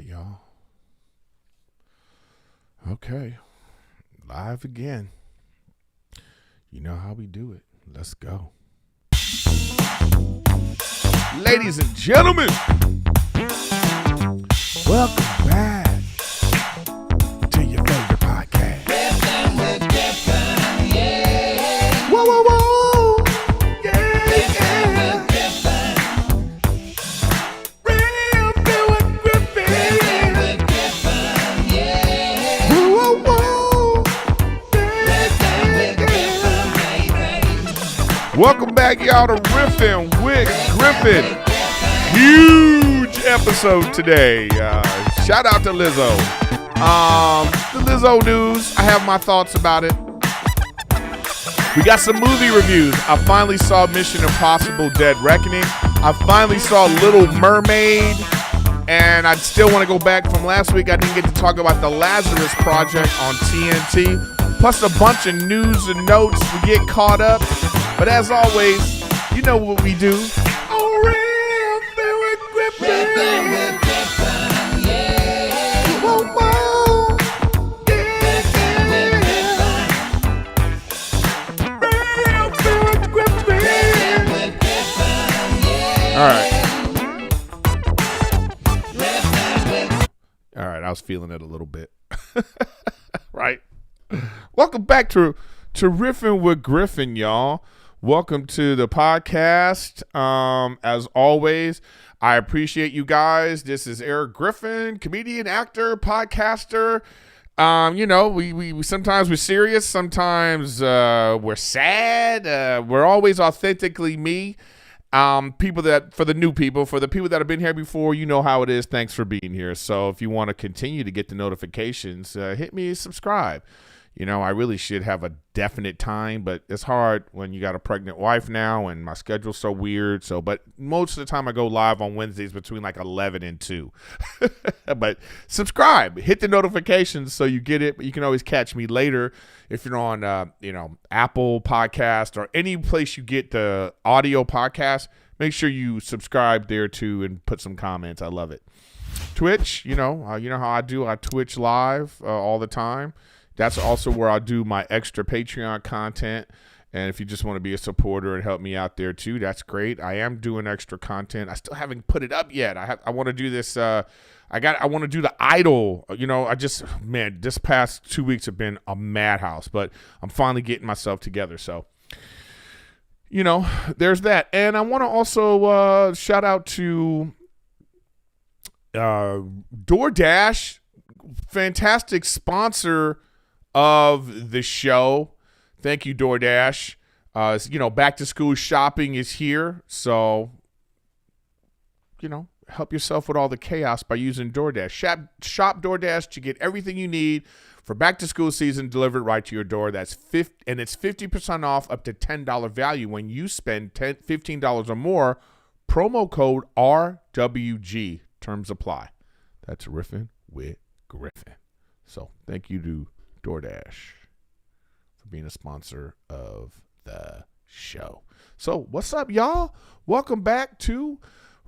right, y'all. Okay. Live again. You know how we do it. Let's go. Ladies and gentlemen, welcome back to your favorite podcast. Riffin with Griffin, yeah. Whoa, whoa, whoa. Yeah, Riffin yeah. with Griffin, Riffin with Griffin. Riffin with Griffin, yeah. Whoa, whoa, whoa. Riffin with Griffin, baby. Welcome back, y'all, to Riffin with Griffin. Huge episode today. Shout out to Lizzo. The Lizzo news, I have my thoughts about it. We got some movie reviews. I finally saw Mission Impossible Dead Reckoning. I finally saw Little Mermaid. And I still want to go back from last week. I didn't get to talk about the Lazarus Project on TNT. Plus a bunch of news and notes to get caught up. But as always, you know what we do. Riffin with Griffin, yeah. Whoa, whoa. Riffin with Griffin, Riffin with Griffin, yeah. All right. Riffin with All right, I was feeling it a little bit. Right? Welcome back to Riffin with Griffin, y'all. Welcome to the podcast. As always, I appreciate you guys. This is Erik Griffin, comedian, actor, podcaster. You know, we sometimes we're serious, sometimes we're sad. We're always authentically me. People that, for the new people, for the people that have been here before, you know how it is. Thanks for being here. So if you want to continue to get the notifications, hit me subscribe. You know, I really should have a definite time, but it's hard when you got a pregnant wife now and my schedule's so weird. So, but most of the time I go live on Wednesdays between like 11 and 2. But subscribe, hit the notifications so you get it. But you can always catch me later if you're on, Apple Podcast or any place you get the audio podcast. Make sure you subscribe there too and put some comments. I love it. Twitch, you know how I do. I Twitch live all the time. That's also where I do my extra Patreon content. And if you just want to be a supporter and help me out there too, that's great. I am doing extra content. I still haven't put it up yet. I want to do this. I want to do the Idol. You know, this past 2 weeks have been a madhouse, but I'm finally getting myself together. So, you know, there's that. And I want to also shout out to DoorDash, fantastic sponsor of the show. Thank you, DoorDash. Back to school shopping is here. So, help yourself with all the chaos by using DoorDash. Shop DoorDash to get everything you need for back to school season delivered right to your door. That's and it's 50% off up to $10 value when you spend $15 or more. Promo code RWG. Terms apply. That's Riffin with Griffin. So thank you to DoorDash for being a sponsor of the show. So what's up, y'all? Welcome back to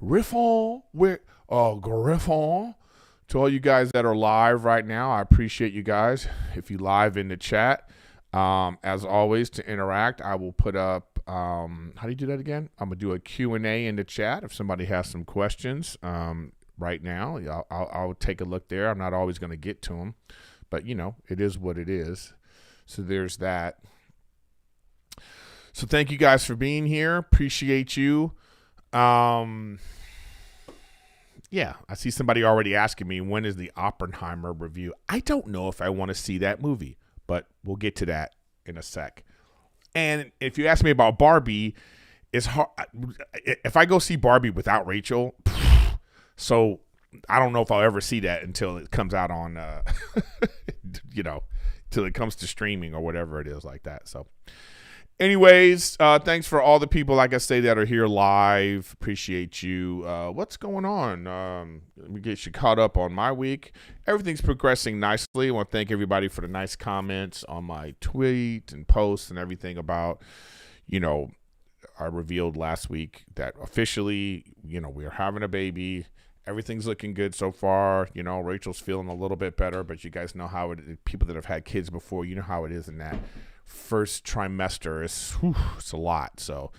Riffin with Griffin. To all you guys that are live right now, I appreciate you guys. If you live in the chat, as always, to interact, I will put up, how do you do that again? I'm going to do a Q&A in the chat if somebody has some questions right now. I'll take a look there. I'm not always going to get to them. But, it is what it is. So there's that. So thank you guys for being here. Appreciate you. Yeah, I see somebody already asking me, when is the Oppenheimer review? I don't know if I want to see that movie, but we'll get to that in a sec. And if you ask me about Barbie, it's hard. If I go see Barbie without Rachel, so I don't know if I'll ever see that until it comes out on, till it comes to streaming or whatever it is like that. So anyways, thanks for all the people, like I say, that are here live. Appreciate you. What's going on? Let me get you caught up on my week. Everything's progressing nicely. I want to thank everybody for the nice comments on my tweet and posts and everything about, I revealed last week that officially, we are having a baby. everything's looking good so far. You know, Rachel's feeling a little bit better, but you guys know how people that have had kids before, you know how it is in that first trimester. It's a lot. So,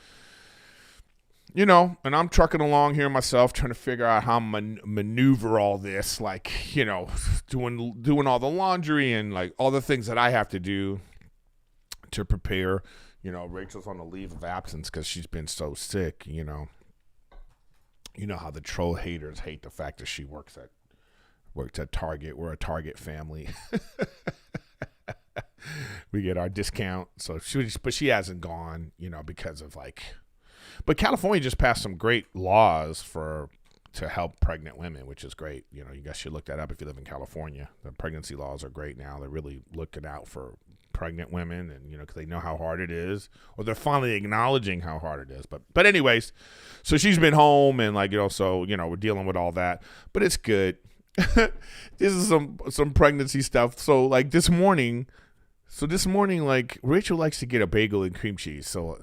you know, and I'm trucking along here myself, trying to figure out how I'm maneuver all this, like, you know, doing all the laundry and like all the things that I have to do to prepare. You know, Rachel's on a leave of absence because she's been so sick. You know how the troll haters hate the fact that she works at Target. We're a Target family. We get our discount, so she hasn't gone. You know, because of like. But California just passed some great laws to help pregnant women, which is great. You know, you guys should look that up if you live in California. The pregnancy laws are great now. They're really looking out for pregnant women, and, you know, because they know how hard it is, or they're finally acknowledging how hard it is. But anyways, so she's been home, and like, you know, so, you know, we're dealing with all that, but it's good. This is some pregnancy stuff. So like this morning, like, Rachel likes to get a bagel and cream cheese. So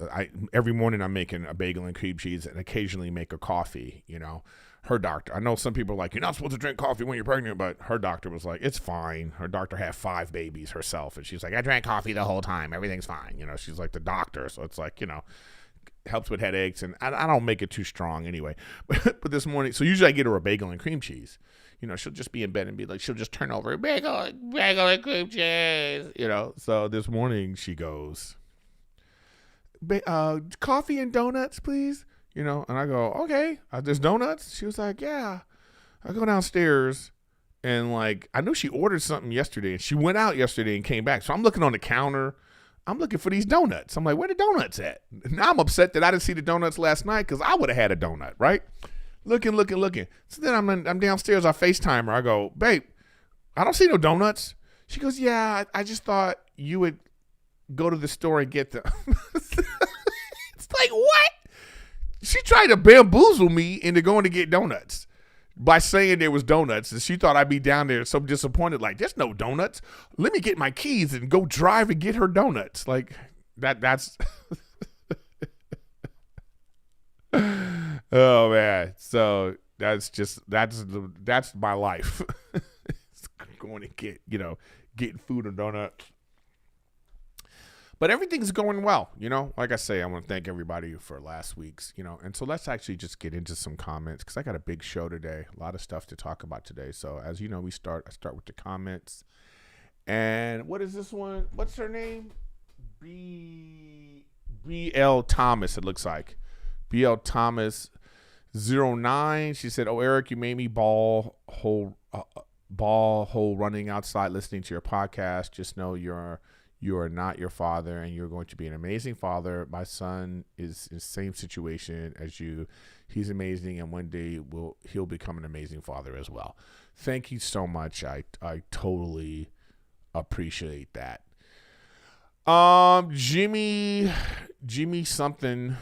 every morning I'm making a bagel and cream cheese and occasionally make a coffee. You know, her doctor, I know some people are like, you're not supposed to drink coffee when you're pregnant, but her doctor was like, it's fine. Her doctor had 5 babies herself, and she's like, I drank coffee the whole time. Everything's fine. You know, she's like the doctor. So it's like, you know, helps with headaches, and I don't make it too strong anyway. But this morning, so usually I get her a bagel and cream cheese. You know, she'll just be in bed and be like, she'll just turn over, bagel and cream cheese, you know. So this morning she goes, coffee and donuts, please. You know, and I go, okay, there's donuts? She was like, yeah. I go downstairs, and like, I know she ordered something yesterday, and she went out yesterday and came back. So I'm looking on the counter. I'm looking for these donuts. I'm like, where the donuts at? Now I'm upset that I didn't see the donuts last night, because I would have had a donut, right? Looking. So then I'm downstairs. I FaceTime her. I go, babe, I don't see no donuts. She goes, yeah, I just thought you would go to the store and get them. It's like, what? She tried to bamboozle me into going to get donuts by saying there was donuts. And she thought I'd be down there so disappointed. Like, there's no donuts. Let me get my keys and go drive and get her donuts. Like, that's... Oh man, so that's my life. It's going to getting food and donuts. But everything's going well, you know. Like I say, I want to thank everybody for last week's, you know. And so let's actually just get into some comments, because I got a big show today, a lot of stuff to talk about today. So as you know, I start with the comments. And what is this one? What's her name? B.L. Thomas, it looks like. B.L. Thomas 09. She said, oh, Erik, you made me ball hole running outside listening to your podcast. Just know you are not your father, and you're going to be an amazing father. My son is in the same situation as you. He's amazing, and one day he'll become an amazing father as well. Thank you so much. I totally appreciate that. Jimmy Gimbal.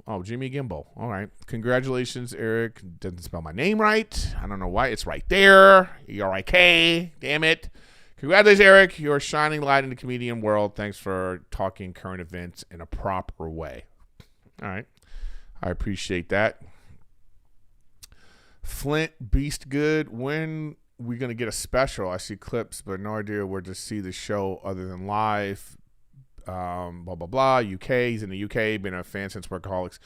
Oh, Jimmy Gimbal. All right. Congratulations, Erik. Doesn't spell my name right. I don't know why. It's right there. E-R-I-K. Damn it. Congratulations, Erik. You're a shining light in the comedian world. Thanks for talking current events in a proper way. All right. I appreciate that. Flint Beast Good. When we're going to get a special? I see clips, but no idea where to see the show other than live. Blah, blah, blah. UK. He's in the UK. Been a fan since Workaholics.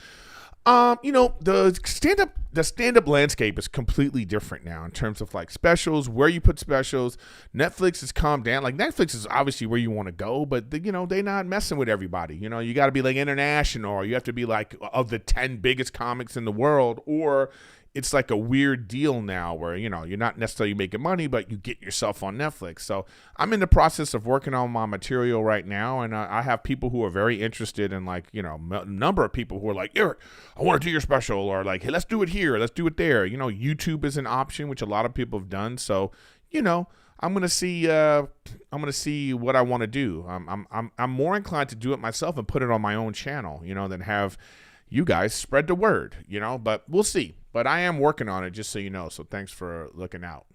You know, the stand-up landscape is completely different now in terms of like specials, where you put specials. Netflix has calmed down. Like, Netflix is obviously where you want to go, but you know, they're not messing with everybody. You know, you got to be like international, or you have to be like of the 10 biggest comics in the world, or it's like a weird deal now where, you know, you're not necessarily making money, but you get yourself on Netflix. So I'm in the process of working on my material right now, and I have people who are very interested in, like, you know, a number of people who are like, Erik, I want to do your special, or like, hey, let's do it here, let's do it there. You know, YouTube is an option, which a lot of people have done. So, you know, I'm gonna see what I want to do. I'm more inclined to do it myself and put it on my own channel, you know, than have you guys spread the word, you know, but we'll see. But I am working on it, just so you know. So thanks for looking out.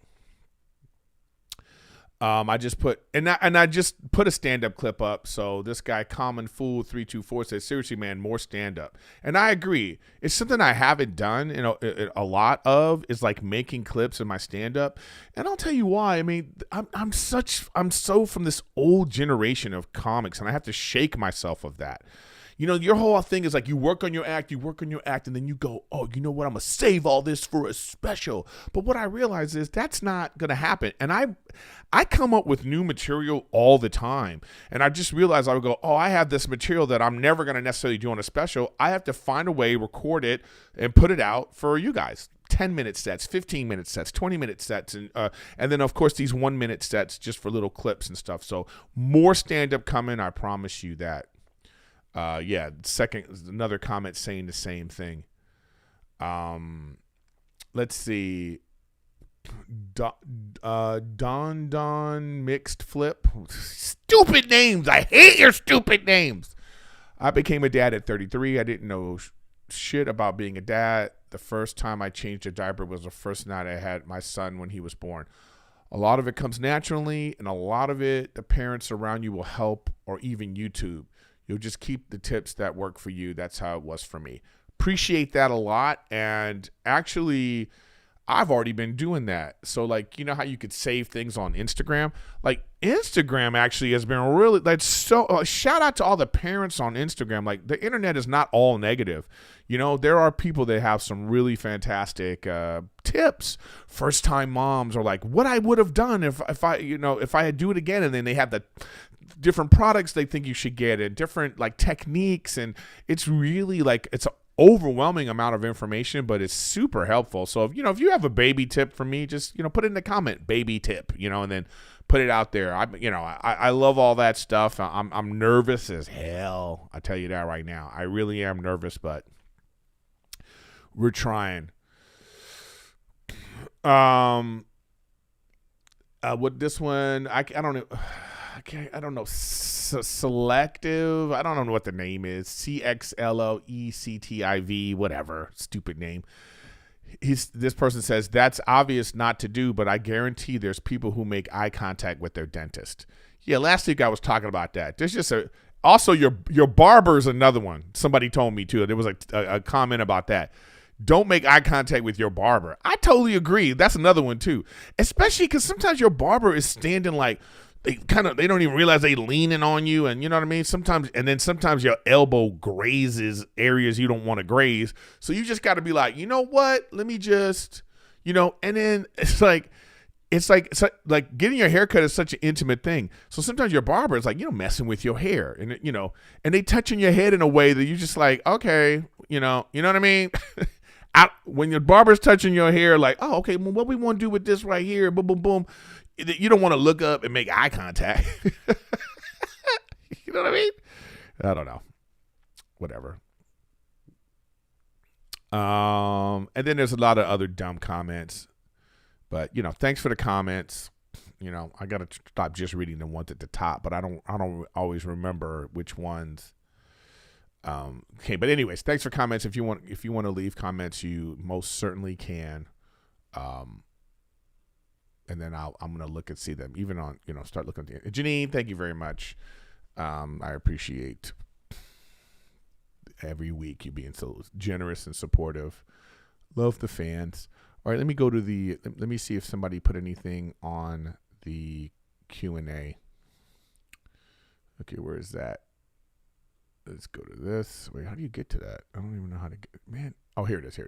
I just put I just put a stand-up clip up. So this guy Common Fool 324 says, seriously, man, more stand-up. And I agree. It's something I haven't done, a lot of, is like making clips in my stand-up. And I'll tell you why. I mean, I'm so from this old generation of comics, and I have to shake myself of that. Your whole thing is like you work on your act, and then you go, oh, you know what? I'm going to save all this for a special. But what I realize is that's not going to happen. And I come up with new material all the time. And I just realized I would go, oh, I have this material that I'm never going to necessarily do on a special. I have to find a way, record it, and put it out for you guys. 10-minute sets, 15-minute sets, 20-minute sets, and then, of course, these 1-minute sets just for little clips and stuff. So more stand-up coming, I promise you that. Another comment saying the same thing. Let's see. Don Mixed Flip. Stupid names. I hate your stupid names. I became a dad at 33. I didn't know shit about being a dad. The first time I changed a diaper was the first night I had my son when he was born. A lot of it comes naturally, and a lot of it, the parents around you will help, or even YouTube. You'll just keep the tips that work for you. That's how it was for me. Appreciate that a lot. And actually, I've already been doing that. So, like, you know how you could save things on Instagram? Like, Instagram actually has been really, that's so, shout out to all the parents on Instagram. Like, the internet is not all negative. There are people that have some really fantastic tips. First time moms are like, what I would have done if I had do it again. And then they have the different products they think you should get, and different like techniques, and it's really like it's an overwhelming amount of information, but it's super helpful. So if you have a baby tip for me, just put it in the comment, baby tip, and then put it out there. I love all that stuff. I'm nervous as hell. I tell you that right now. I really am nervous, but we're trying. With this one, I don't know. I don't know. Selective. I don't know what the name is. CXLOECTIV. Whatever. Stupid name. This person says that's obvious not to do, but I guarantee there's people who make eye contact with their dentist. Yeah, last week I was talking about that. There's just also your barber is another one. Somebody told me too. There was a comment about that. Don't make eye contact with your barber. I totally agree. That's another one too. Especially because sometimes your barber is standing like they don't even realize they leaning on you, and you know what I mean? Sometimes your elbow grazes areas you don't want to graze. So you just got to be like, you know what? Let me just, and then it's like getting your hair cut is such an intimate thing. So sometimes your barber is like, messing with your hair, and and they touching your head in a way that you just like, okay, you know what I mean? When your barber's touching your hair, like, oh, okay, well, what we want to do with this right here, boom, boom, boom. You don't want to look up and make eye contact. You know what I mean? I don't know. Whatever. And then there's a lot of other dumb comments. But, thanks for the comments. I got to stop just reading the ones at the top, but I don't always remember which ones. Okay, but anyways, thanks for comments. If you want to leave comments, you most certainly can. And then I'm going to look and see them, even on, start looking at the end. Janine, thank you very much. I appreciate every week you being so generous and supportive. Love the fans. All right, let me go to let me see if somebody put anything on the Q&A. Okay, where is that? Let's go to this. Wait, how do you get to that? I don't even know how to get, man. Oh, here it is.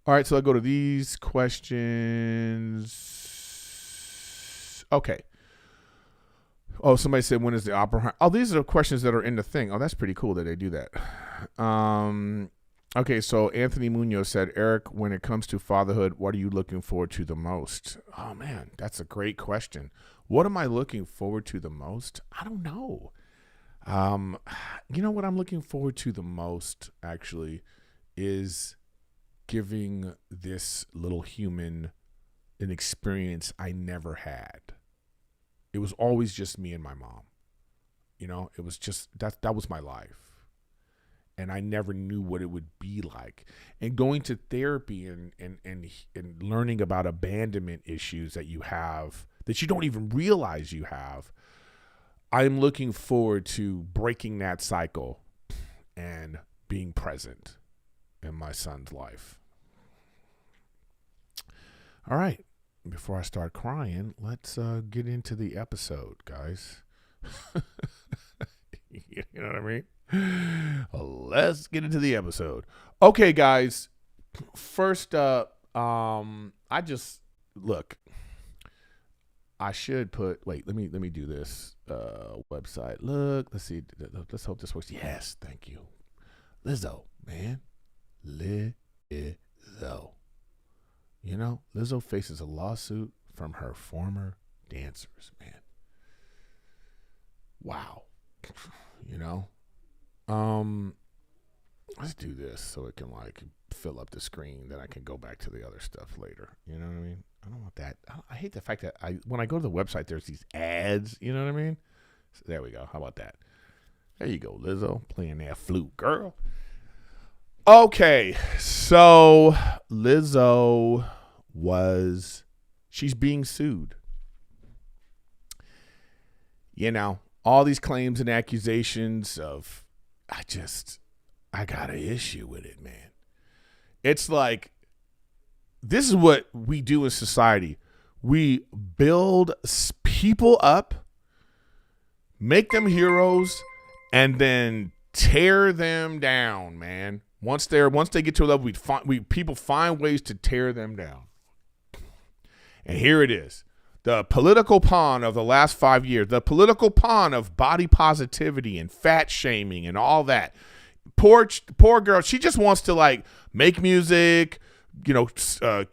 All right, so I'll go to these questions. Okay. Oh, somebody said, when is the opera? Oh, these are questions that are in the thing. Oh, that's pretty cool that they do that. Okay, so Anthony Munoz said, Erik, when it comes to fatherhood, what are you looking forward to the most? Oh, man, that's a great question. What am I looking forward to the most? I don't know. You know what I'm looking forward to the most, actually, is giving this little human an experience I never had. It was always just me and my mom. It was just, that was my life. And I never knew what it would be like. And going to therapy and learning about abandonment issues that you have that you don't even realize you have. I'm looking forward to breaking that cycle and being present in my son's life. All right. Before I start crying, let's get into the episode, guys. You know what I mean? Let's get into the episode. Okay, guys. First up, I should put. Wait, let me do this website. Look, let's see. Let's hope this works. Yes, thank you, Lizzo, man, Lizzo. You know, Lizzo faces a lawsuit from her former dancers, man. Wow. You know? Let's do this so it can like fill up the screen, then I can go back to the other stuff later. You know what I mean? I don't want that. I hate the fact that when I go to the website, there's these ads. You know what I mean? So there we go. How about that? There you go, Lizzo, playing that flute, girl. Okay, so Lizzo she's being sued. You know, all these claims and accusations of, I got an issue with it, man. It's like, this is what we do in society. We build people up, make them heroes, and then tear them down, man. Once they get to a level, people find ways to tear them down. And here it is. The political pawn of the last 5 years, the political pawn of body positivity and fat shaming and all that. Poor girl. She just wants to like make music, you know,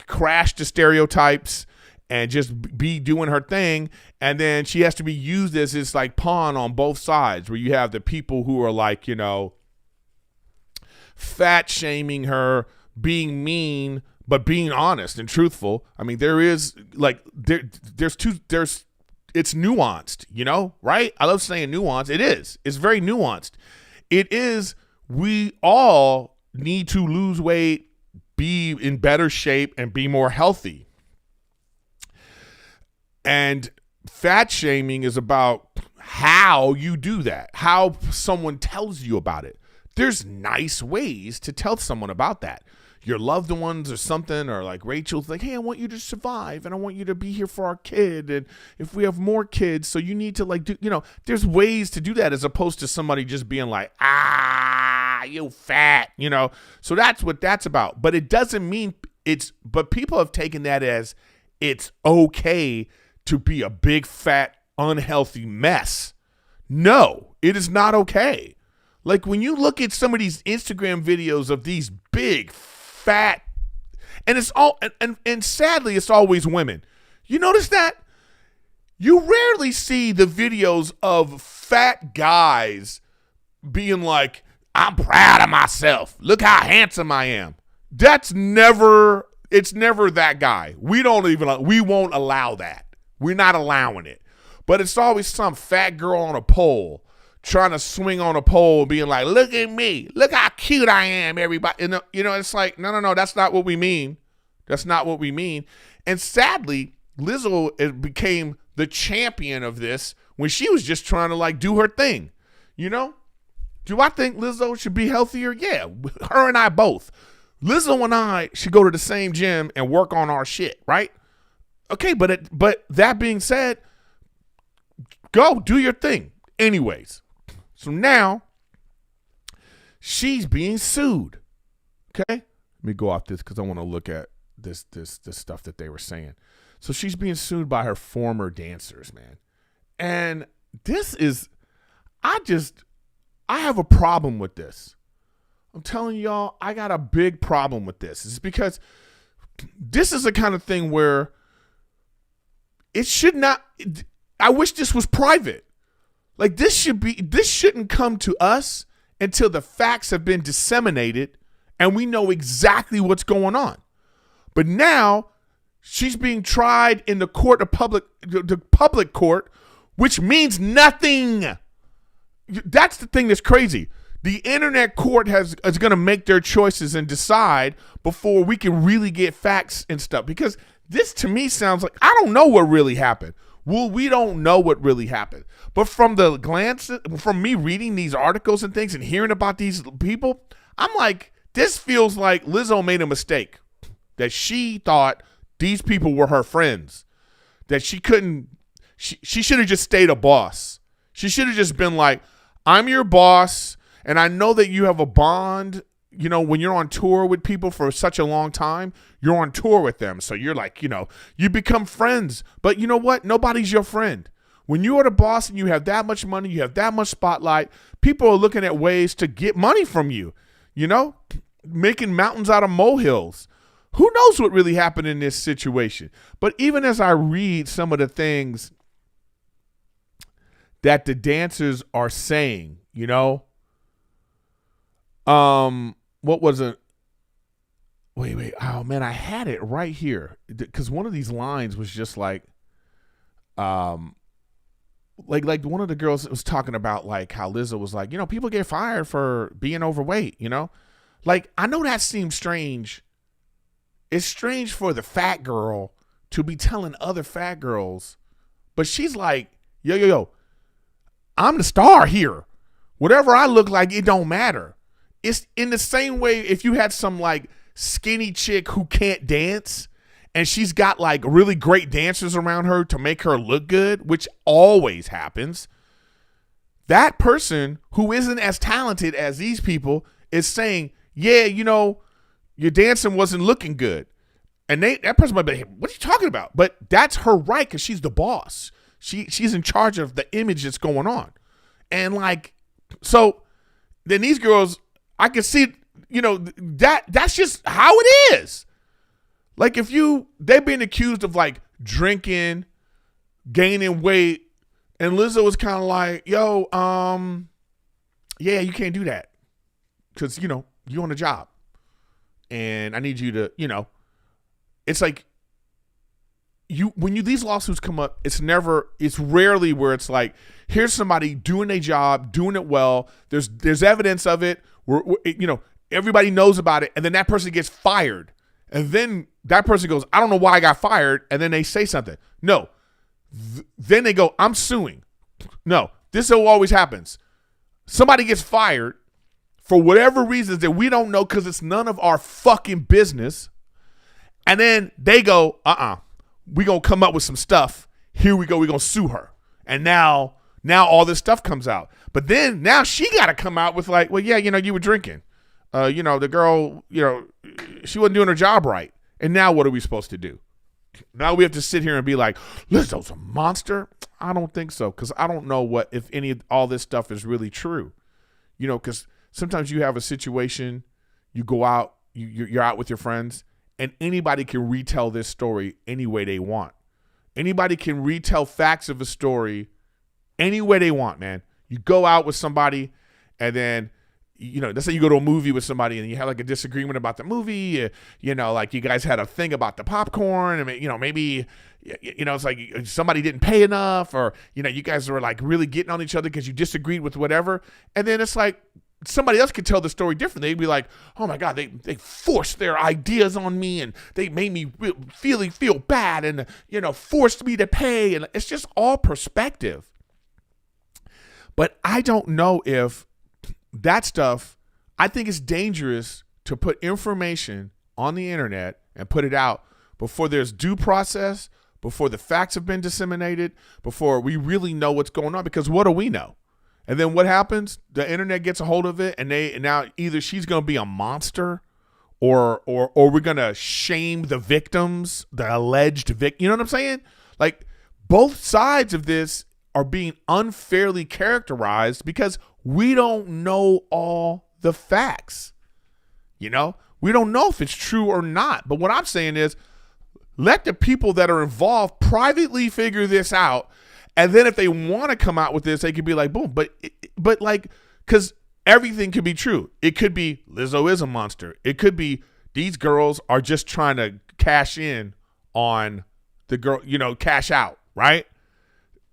crash the stereotypes and just be doing her thing. And then she has to be used as this like pawn on both sides, where you have the people who are like, you know, fat shaming her, being mean, but being honest and truthful. I mean, there is like it's nuanced, you know, right? I love saying nuance. It is. It's very nuanced. It is. We all need to lose weight, be in better shape, and be more healthy. And fat shaming is about how you do that, how someone tells you about it. There's nice ways to tell someone about that. Your loved ones or something, or like Rachel's like, hey, I want you to survive and I want you to be here for our kid. And if we have more kids, so you need to like do, you know, there's ways to do that as opposed to somebody just being like, you fat, you know? So that's what that's about. But it doesn't mean but people have taken that as it's okay to be a big, fat, unhealthy mess. No, it is not okay. Like when you look at some of these Instagram videos of these big, fat, and it's all and sadly it's always women. You notice that? You rarely see the videos of fat guys being like, I'm proud of myself. Look how handsome I am. It's never that guy. We won't allow that. We're not allowing it. But it's always some fat girl on a pole trying to swing on a pole, being like, look at me. Look how cute I am, everybody. And, you know, it's like, no, that's not what we mean. That's not what we mean. And sadly, Lizzo became the champion of this when she was just trying to, like, do her thing. You know? Do I think Lizzo should be healthier? Yeah, her and I both. Lizzo and I should go to the same gym and work on our shit, right? Okay, but that being said, go do your thing. Anyways. So now she's being sued. Okay? Let me go off this because I want to look at this stuff that they were saying. So she's being sued by her former dancers, man. And this is, I have a problem with this. I'm telling y'all, I got a big problem with this. It's because this is the kind of thing where it should not, I wish this was private. Like this shouldn't come to us until the facts have been disseminated and we know exactly what's going on. But now she's being tried in the public court, which means nothing. That's the thing that's crazy. The internet court is going to make their choices and decide before we can really get facts and stuff. Because this to me sounds like I don't know what really happened. Well, we don't know what really happened. But from the glance, from me reading these articles and things and hearing about these people, I'm like, this feels like Lizzo made a mistake. That she thought these people were her friends. That she couldn't, she should have just stayed a boss. She should have just been like, I'm your boss. And I know that you have a bond, you know, when you're on tour with people for such a long time, you're on tour with them. So you're like, you know, you become friends. But you know what? Nobody's your friend. When you are the boss and you have that much money, you have that much spotlight, people are looking at ways to get money from you, you know, making mountains out of molehills. Who knows what really happened in this situation? But even as I read some of the things that the dancers are saying, you know, what was it? Wait. Oh man, I had it right here. Cause one of these lines was just like one of the girls was talking about like how Lizzo was like, you know, people get fired for being overweight, you know? Like, I know that seems strange. It's strange for the fat girl to be telling other fat girls, but she's like, yo, I'm the star here. Whatever I look like, it don't matter. It's in the same way if you had some like skinny chick who can't dance and she's got like really great dancers around her to make her look good, which always happens. That person who isn't as talented as these people is saying, yeah, you know, your dancing wasn't looking good. And that person might be like, what are you talking about? But that's her right because she's the boss. She's in charge of the image that's going on. And like, so then these girls, I can see, you know, that's just how it is. Like if they've been accused of like drinking, gaining weight, and Lizzo was kind of like, yo, yeah, you can't do that. Cause you know, you're on a job and I need you to, you know, it's like these lawsuits come up, it's rarely where it's like, here's somebody doing a job, doing it well. There's evidence of it. We're, you know, everybody knows about it. And then that person gets fired. And then that person goes, I don't know why I got fired. And then they say something. No. Then they go, I'm suing. No, this is what always happens. Somebody gets fired for whatever reasons that we don't know because it's none of our fucking business. And then they go, we going to come up with some stuff. Here we go. We're going to sue her. And now all this stuff comes out. But then now she got to come out with like, well, yeah, you know, you were drinking. You know, the girl, you know, she wasn't doing her job right. And now what are we supposed to do? Now we have to sit here and be like, Lizzo's a monster? I don't think so, because I don't know if any of all this stuff is really true. You know, because sometimes you have a situation, you go out, you're out with your friends, and anybody can retell this story any way they want. Anybody can retell facts of a story any way they want, man. You go out with somebody, and then, you know, let's say you go to a movie with somebody and you have like a disagreement about the movie, you know, like you guys had a thing about the popcorn, and, you know, maybe, you know, it's like somebody didn't pay enough, or, you know, you guys were like really getting on each other because you disagreed with whatever. And then it's like somebody else could tell the story differently. They'd be like, oh my God, they forced their ideas on me and they made me feel bad and, you know, forced me to pay. And it's just all perspective. But I don't know if that stuff, I think it's dangerous to put information on the internet and put it out before there's due process, before the facts have been disseminated, before we really know what's going on. Because what do we know? And then what happens? The internet gets a hold of it, and now either she's going to be a monster, or we're going to shame the victims, the alleged victim. You know what I'm saying? Like, both sides of this are being unfairly characterized because we don't know all the facts. You know, we don't know if it's true or not. But what I'm saying is, let the people that are involved privately figure this out. And then if they want to come out with this, they could be like, boom. But like, because everything could be true. It could be Lizzo is a monster. It could be these girls are just trying to cash in on the girl, you know, cash out, right?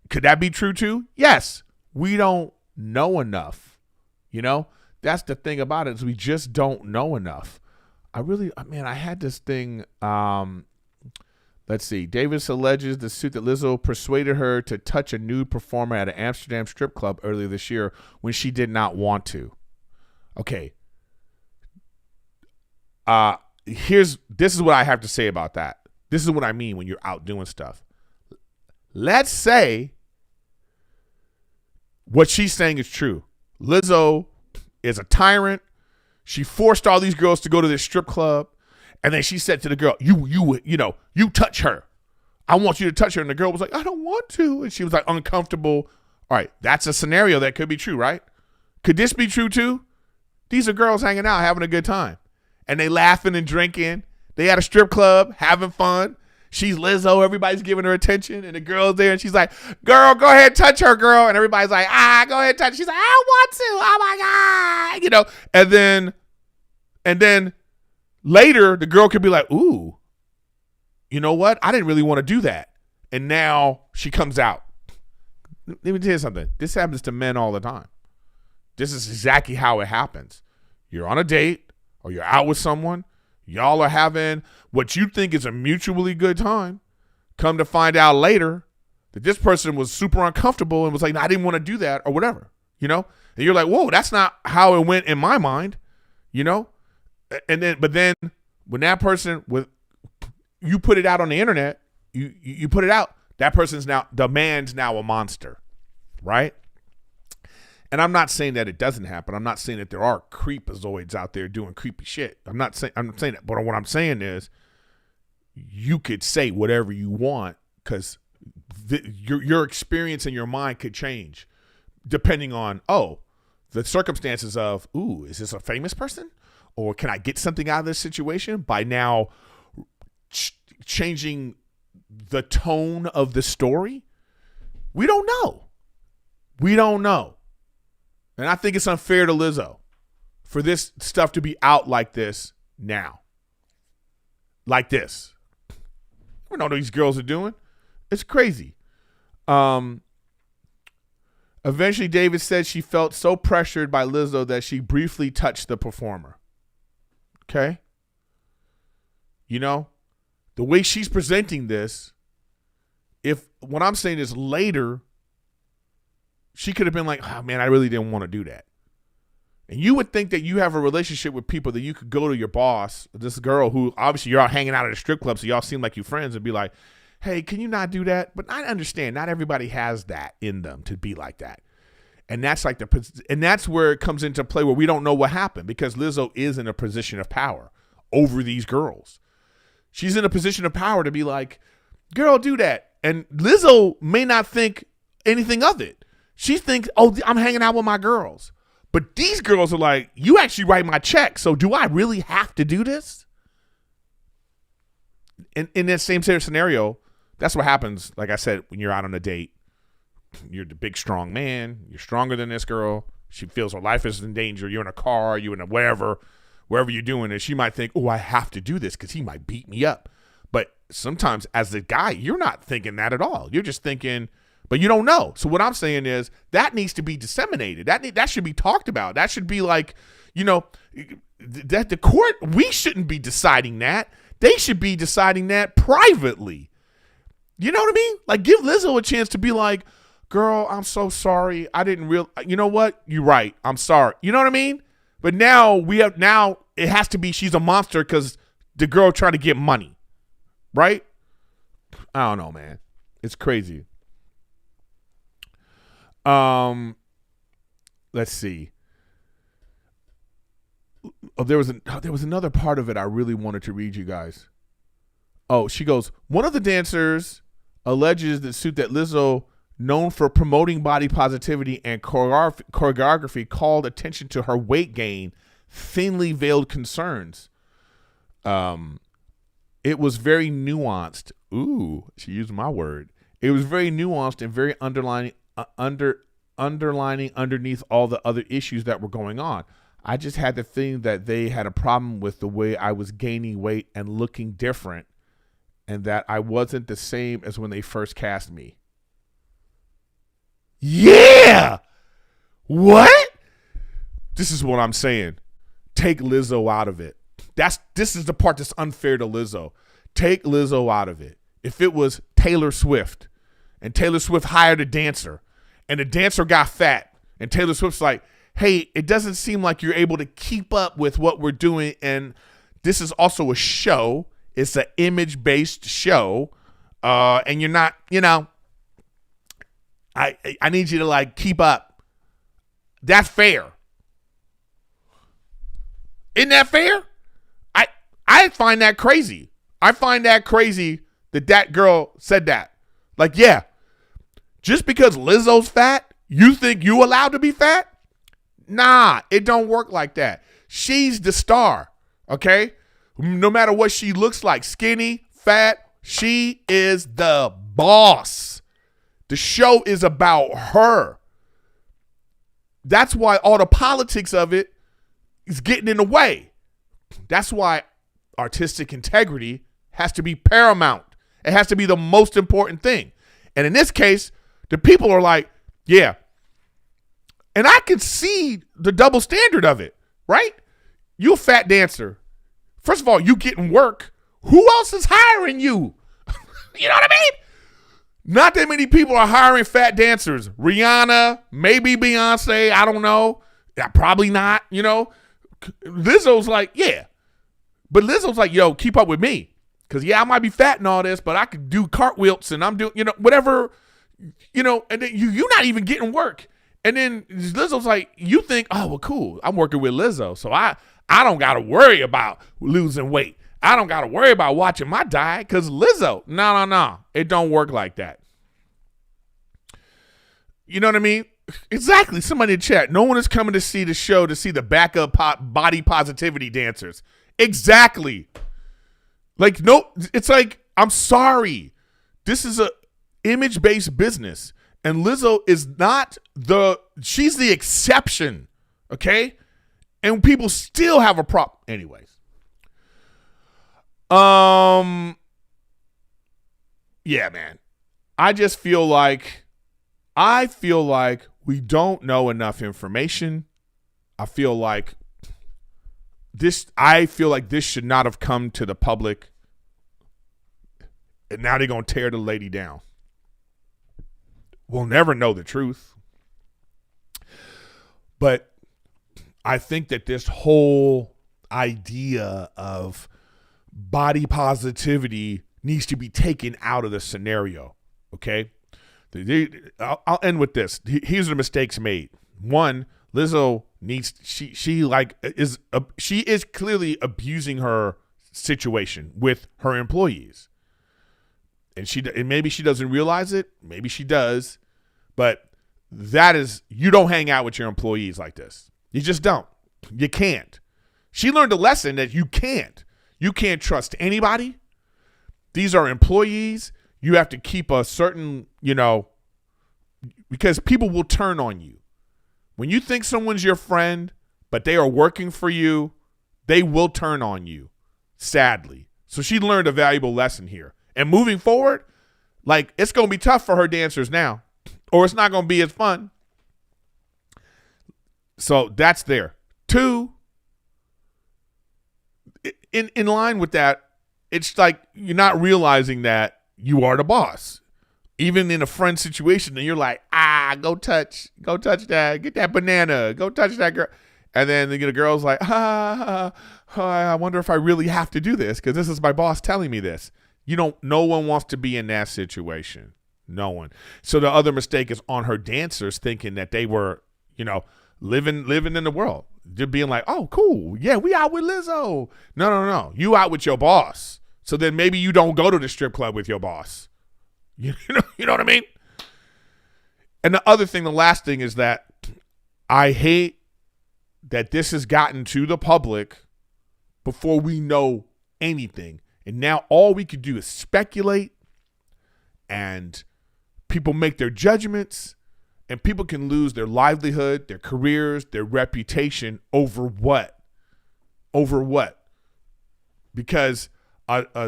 Could that be true too? Yes. We don't know enough. You know, That's the thing about it, is we just don't know enough. I had this thing. Let's see. Davis alleges the suit that Lizzo persuaded her to touch a nude performer at an Amsterdam strip club earlier this year when she did not want to. Okay. This is what I have to say about that. This is what I mean when you're out doing stuff. Let's say what she's saying is true. Lizzo is a tyrant. She forced all these girls to go to this strip club. And then she said to the girl, you touch her. I want you to touch her. And the girl was like, I don't want to. And she was like uncomfortable. All right. That's a scenario that could be true, right? Could this be true too? These are girls hanging out, having a good time. And they laughing and drinking. They at a strip club, having fun. She's Lizzo. Everybody's giving her attention. And the girl's there. And she's like, girl, go ahead, touch her, girl. And everybody's like, go ahead, touch her. She's like, I want to. Oh, my God. And then later, the girl could be like, ooh, you know what? I didn't really want to do that. And now she comes out. Let me tell you something. This happens to men all the time. This is exactly how it happens. You're on a date or you're out with someone. Y'all are having what you think is a mutually good time. Come to find out later that this person was super uncomfortable and was like, no, I didn't want to do that or whatever, And you're like, whoa, that's not how it went in my mind, But then when that person, you put it out on the internet, you put it out, the man's now a monster, right? And I'm not saying that it doesn't happen. I'm not saying that there are creepazoids out there doing creepy shit. I'm saying that. But what I'm saying is you could say whatever you want because your experience in your mind could change depending on, the circumstances of, is this a famous person? Or can I get something out of this situation by now changing the tone of the story? We don't know. And I think it's unfair to Lizzo for this stuff to be out like this now. Like this. We don't know what these girls are doing. It's crazy. Eventually, David said she felt so pressured by Lizzo that she briefly touched the performer. Okay? The way she's presenting this, if what I'm saying is later, she could have been like, oh, man, I really didn't want to do that. And you would think that you have a relationship with people that you could go to your boss, this girl who obviously you're out hanging out at a strip club, so y'all seem like you friends, and be like, hey, can you not do that? But I understand not everybody has that in them to be like that. And that's that's where it comes into play where we don't know what happened because Lizzo is in a position of power over these girls. She's in a position of power to be like, girl, do that. And Lizzo may not think anything of it. She thinks, I'm hanging out with my girls. But these girls are like, you actually write my check, so do I really have to do this? In that same scenario, that's what happens, like I said, when you're out on a date. You're the big, strong man. You're stronger than this girl. She feels her life is in danger. You're in a car. You're in a wherever you're doing it. She might think, I have to do this because he might beat me up. But sometimes as the guy, you're not thinking that at all. You're just thinking, but you don't know. So what I'm saying is that needs to be disseminated. That should be talked about. That should be like, that the court, we shouldn't be deciding that. They should be deciding that privately. You know what I mean? Like give Lizzo a chance to be like, girl, I'm so sorry. I didn't you know what? You're right. I'm sorry. You know what I mean? But now it has to be she's a monster because the girl trying to get money. Right? I don't know, man. It's crazy. Let's see. There was another part of it I really wanted to read you guys. She goes, one of the dancers alleges the suit that Lizzo, known for promoting body positivity and choreography, called attention to her weight gain, thinly veiled concerns. It was very nuanced. Ooh, she used my word. It was very nuanced and very underlining underneath all the other issues that were going on. I just had the feeling that they had a problem with the way I was gaining weight and looking different, and that I wasn't the same as when they first cast me. Yeah! What? this is what I'm saying. Take Lizzo out of it. This is the part that's unfair to Lizzo. Take Lizzo out of it. If it was Taylor Swift and Taylor Swift hired a dancer and the dancer got fat and Taylor Swift's like, hey, it doesn't seem like you're able to keep up with what we're doing. And this is also a show. It's an image-based show. And you're not, I need you to like keep up. That's fair. Isn't that fair? I find that crazy. I find that crazy that girl said that. Like, yeah, just because Lizzo's fat, you think you allowed to be fat? Nah, it don't work like that. She's the star, okay? No matter what she looks like, skinny, fat, she is the boss. The show is about her. That's why all the politics of it is getting in the way. That's why artistic integrity has to be paramount. It has to be the most important thing. And in this case, the people are like, yeah. And I can see the double standard of it, right? You a fat dancer. First of all, you getting work. Who else is hiring you? You know what I mean? Not that many people are hiring fat dancers. Rihanna, maybe Beyonce, I don't know. Yeah, probably not, Lizzo's like, yeah. But Lizzo's like, yo, keep up with me. Because, yeah, I might be fat and all this, but I could do cartwheels and I'm doing, whatever, and then you're not even getting work. And then Lizzo's like, you think, oh, well, cool. I'm working with Lizzo. So I don't got to worry about losing weight. I don't got to worry about watching my diet because Lizzo. No. It don't work like that. You know what I mean? Exactly. Somebody in chat. No one is coming to see the show to see the backup body positivity dancers. Exactly. Like, no, it's like, I'm sorry. This is a image-based business. And Lizzo is not she's the exception. Okay? And people still have a problem. Anyways. Yeah, man. I feel like we don't know enough information. I feel like this should not have come to the public. And now they're going to tear the lady down. We'll never know the truth. But I think that this whole idea of body positivity needs to be taken out of the scenario. Okay? I'll end with this. Here's the mistakes made. One, Lizzo she is clearly abusing her situation with her employees. And maybe she doesn't realize it. Maybe she does. But you don't hang out with your employees like this. You just don't. You can't. She learned a lesson that you can't. You can't trust anybody. These are employees. You have to keep a certain, because people will turn on you. When you think someone's your friend, but they are working for you, they will turn on you, sadly. So she learned a valuable lesson here. And moving forward, like, it's going to be tough for her dancers now, or it's not going to be as fun. So that's there. Two, in line with that, it's like you're not realizing that you are the boss. Even in a friend situation, and you're like, go touch that, get that banana, go touch that girl. And then the girl's like, I wonder if I really have to do this because this is my boss telling me this. No one wants to be in that situation. No one. So the other mistake is on her dancers thinking that they were, living in the world. Just being like, oh, cool. Yeah, we out with Lizzo. No. You out with your boss. So then maybe you don't go to the strip club with your boss. You know what I mean? And the last thing is that I hate that this has gotten to the public before we know anything. And now all we could do is speculate, and people make their judgments, and people can lose their livelihood, their careers, their reputation over what? Because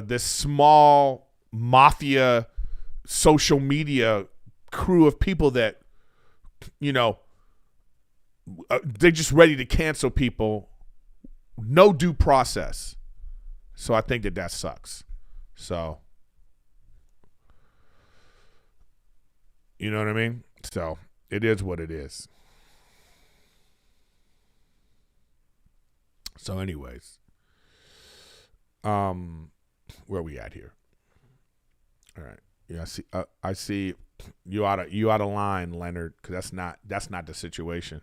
this small mafia social media crew of people that, they're just ready to cancel people. No due process. So I think that sucks. So, you know what I mean? So it is what it is. So anyways, where we at here? All right. Yeah, I see you out of line, Leonard, because that's not the situation.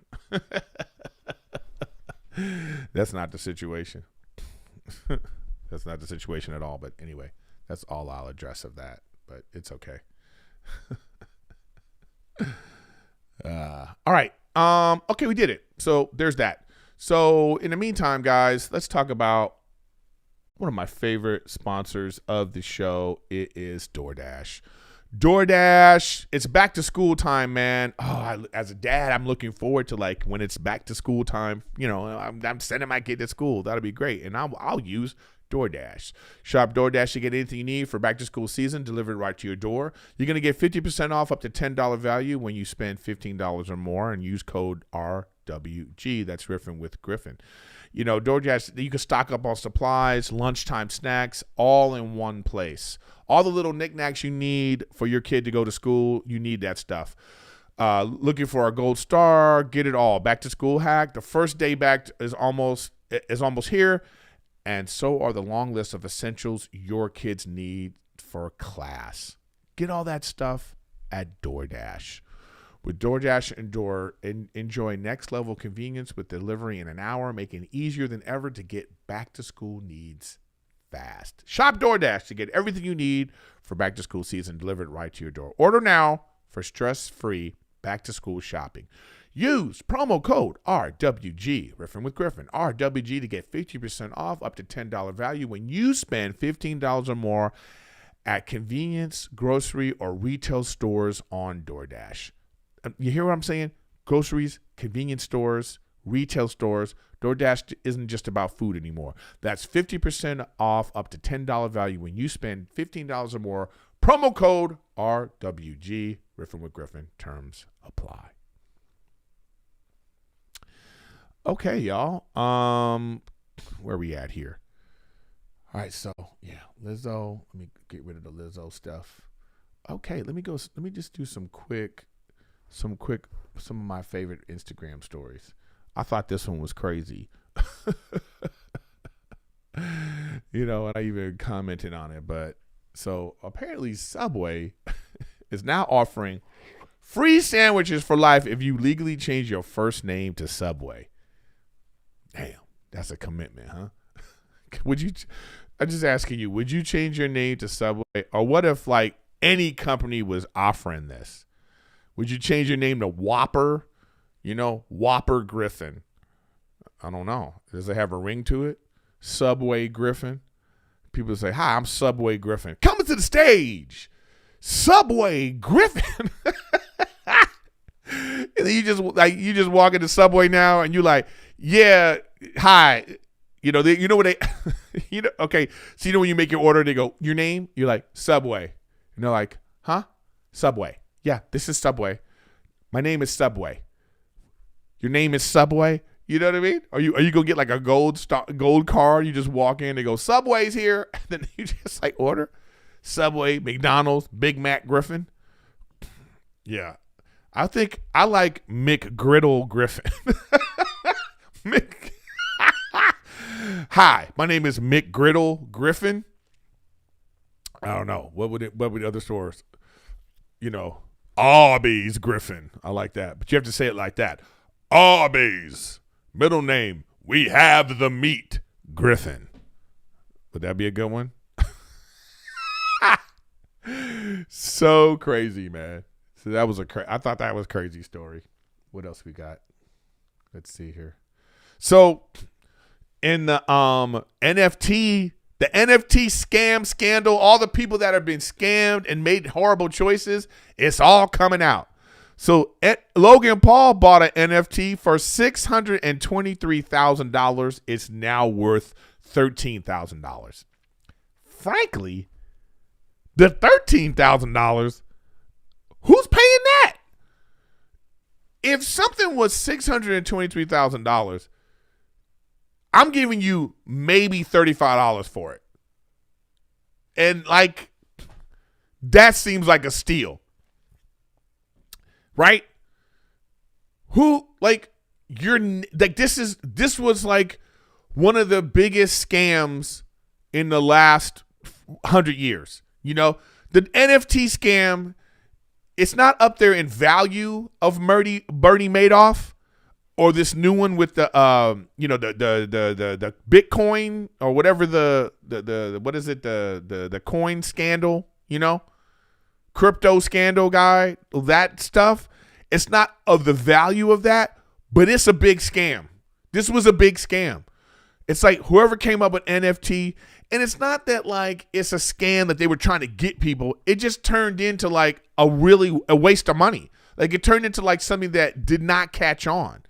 That's not the situation. That's not the situation at all. But anyway, that's all I'll address of that. But it's okay. All right. Okay, we did it. So there's that. So in the meantime, guys, let's talk about one of my favorite sponsors of the show. It is DoorDash. DoorDash, it's back to school time, man. Oh, as a dad, I'm looking forward to like when it's back to school time. You know, I'm sending my kid to school. That'll be great, and I'll use DoorDash. Shop DoorDash to get anything you need for back to school season delivered right to your door. You're gonna get 50% off up to $10 value when you spend $15 or more, and use code RWG. That's Riffin with Griffin. You know, DoorDash, you can stock up on supplies, lunchtime snacks, all in one place. All the little knickknacks you need for your kid to go to school, you need that stuff. Looking for a gold star, get it all. Back to school hack. The first day back is almost here, and so are the long list of essentials your kids need for class. Get all that stuff at DoorDash. With DoorDash, enjoy next-level convenience with delivery in an hour, making it easier than ever to get back-to-school needs fast. Shop DoorDash to get everything you need for back-to-school season delivered right to your door. Order now for stress-free back-to-school shopping. Use promo code RWG, Riffin with Griffin, RWG, to get 50% off up to $10 value when you spend $15 or more at convenience, grocery, or retail stores on DoorDash. You hear what I'm saying? Groceries, convenience stores, retail stores. DoorDash isn't just about food anymore. That's 50% off up to $10 value when you spend $15 or more. Promo code RWG, Riffin with Griffin. Terms apply. Okay, y'all. Where we at here? All right, so yeah, Lizzo. Let me get rid of the Lizzo stuff. Okay, let me just do some of my favorite Instagram stories. I thought this one was crazy. You know, and I even commented on it. But so apparently Subway is now offering free sandwiches for life if you legally change your first name to Subway. Damn, that's a commitment, huh? I'm just asking you, would you change your name to Subway? Or what if like any company was offering this? Would you change your name to Whopper? You know, Whopper Griffin. I don't know. Does it have a ring to it? Subway Griffin. People say, "Hi, I'm Subway Griffin." Coming to the stage, Subway Griffin. And then you just walk into Subway now, and you're like, "Yeah, hi." You know, you know what they, you know. Okay, so you know when you make your order, they go, "Your name?" You're like, "Subway," and they're like, "Huh? Subway." Yeah, this is Subway. My name is Subway. Your name is Subway. You know what I mean? Are you gonna get like a gold card? You just walk in, they go, Subway's here, and then you just like order Subway, McDonald's, Big Mac Griffin. Yeah, I think I like McGriddle Griffin. Hi, my name is McGriddle Griffin. I don't know what would other stores, you know. Arby's Griffin. I like that. But you have to say it like that. Arby's. Middle name. We have the meat. Griffin. Would that be a good one? So crazy, man. So that was I thought that was a crazy story. What else we got? Let's see here. So in the NFT scam scandal, all the people that have been scammed and made horrible choices, it's all coming out. So Logan Paul bought an NFT for $623,000. It's now worth $13,000. Frankly, the $13,000, who's paying that? if something was $623,000, I'm giving you maybe $35 for it. And like, that seems like a steal. Right? Who, like, you're like, this was like one of the biggest scams in the last 100 years. You know, the NFT scam, it's not up there in value of Bernie Madoff or this new one with the the Bitcoin or whatever the what is it, the coin scandal, you know, crypto scandal guy, that stuff. It's not of the value of that, but it's a big scam. This was a big scam. It's like whoever came up with NFT, and it's not that like it's a scam that they were trying to get people. It just turned into like a waste of money. Like it turned into like something that did not catch on,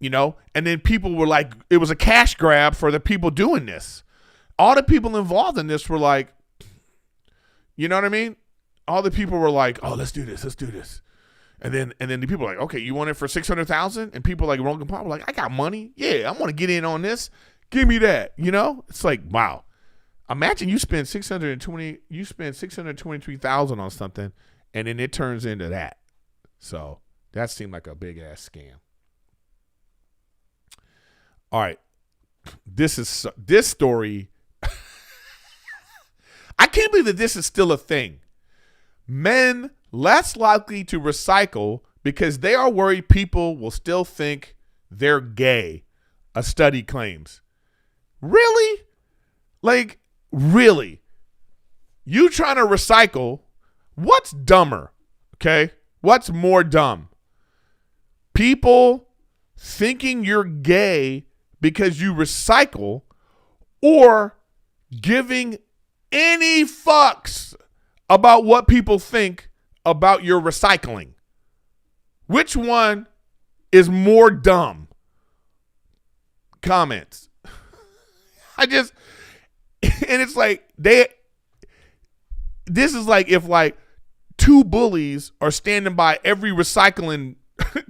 you know? And then people were like, it was a cash grab for the people doing this. All the people involved in this were like, you know what I mean? All the people were like, oh, let's do this. And then the people were like, okay, you want it for $600,000? And people like Rogan Paul were like, I got money. Yeah, I want to get in on this. Give me that. You know? It's like, wow. Imagine you spend $623,000 on something, and then it turns into that. So that seemed like a big ass scam. All right, this story. I can't believe that this is still a thing. Men less likely to recycle because they are worried people will still think they're gay, a study claims. Really? Like, really? You trying to recycle? What's dumber? Okay? What's more dumb? People thinking you're gay because you recycle, or giving any fucks about what people think about your recycling? Which one is more dumb? Comments. And it's like this is like if like two bullies are standing by every recycling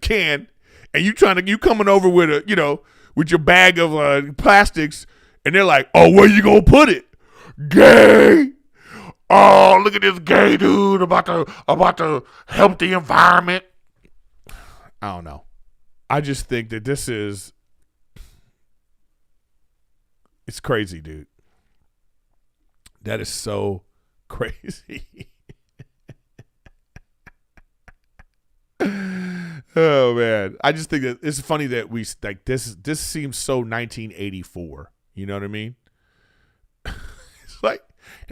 can, and you coming over with with your bag of plastics, and they're like, oh, where you gonna put it? Gay. Oh, look at this gay dude about to help the environment. I don't know. I just think that it's crazy, dude. That is so crazy. Oh man, I just think that it's funny that we like this. This seems so 1984. You know what I mean? It's like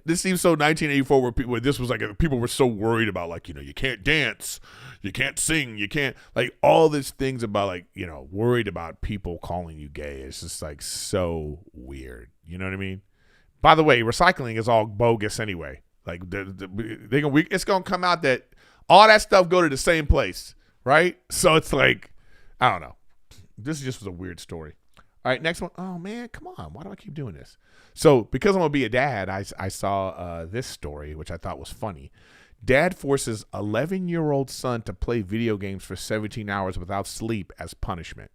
this seems so 1984 where this was like people were so worried about like you can't dance, you can't sing, you can't like all these things about like worried about people calling you gay. It's just like so weird. You know what I mean? By the way, recycling is all bogus anyway. Like it's gonna come out that all that stuff go to the same place, right? So it's like, I don't know. This just was a weird story. All right, next one. Oh man, come on. Why do I keep doing this? So because I'm gonna be a dad, I saw this story which I thought was funny. Dad forces 11-year-old son to play video games for 17 hours without sleep as punishment.